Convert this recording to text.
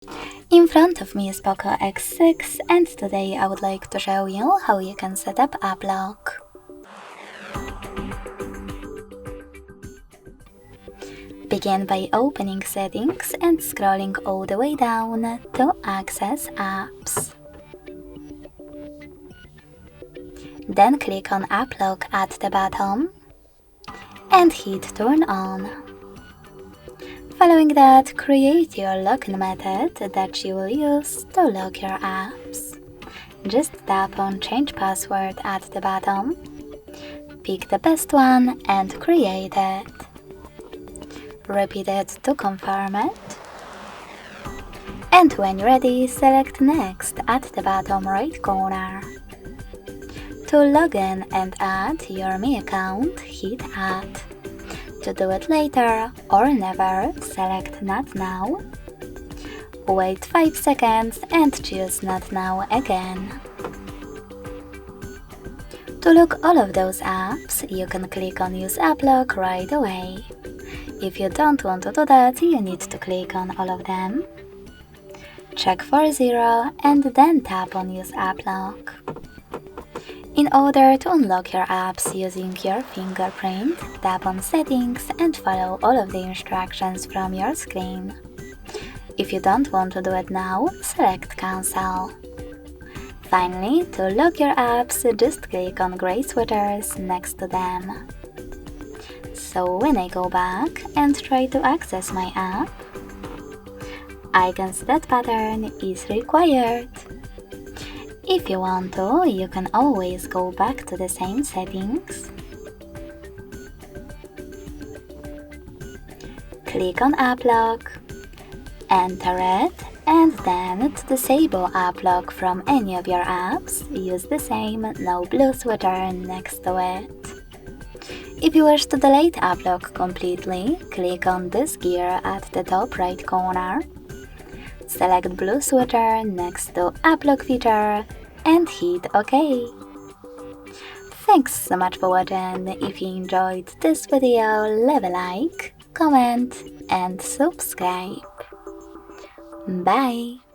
In front of me is POCO X6 and today I would like to show you how you can set up app lock. Begin by opening settings and scrolling all the way down to access apps. Then click on app lock at the bottom and hit turn on. Following that, create your login method that you will use to lock your apps. Just tap on change password at the bottom, pick the best one and create it. Repeat it to confirm it. And when ready, select next at the bottom right corner. To log in and add your Me account, hit add. To do it later or never, select Not Now. Wait 5 seconds and choose Not Now again. To lock all of those apps, you can click on Use App Lock right away. If you don't want to do that, you need to click on all of them. Check for 0 and then tap on Use App Lock. In order to unlock your apps using your fingerprint, tap on Settings and follow all of the instructions from your screen. If you don't want to do it now, select Cancel. Finally, to lock your apps, just click on gray sweaters next to them. So when I go back and try to access my app, I can see that pattern is required. If you want to, you can always go back to the same settings. Click on App Lock, enter it, and then to disable App Lock from any of your apps, use the same no blue sweater next to it. If you wish to delete App Lock completely, click on this gear at the top right corner. Select blue sweater next to App Lock feature and hit OK. Thanks so much for watching. If you enjoyed this video, leave a like, comment and subscribe. Bye!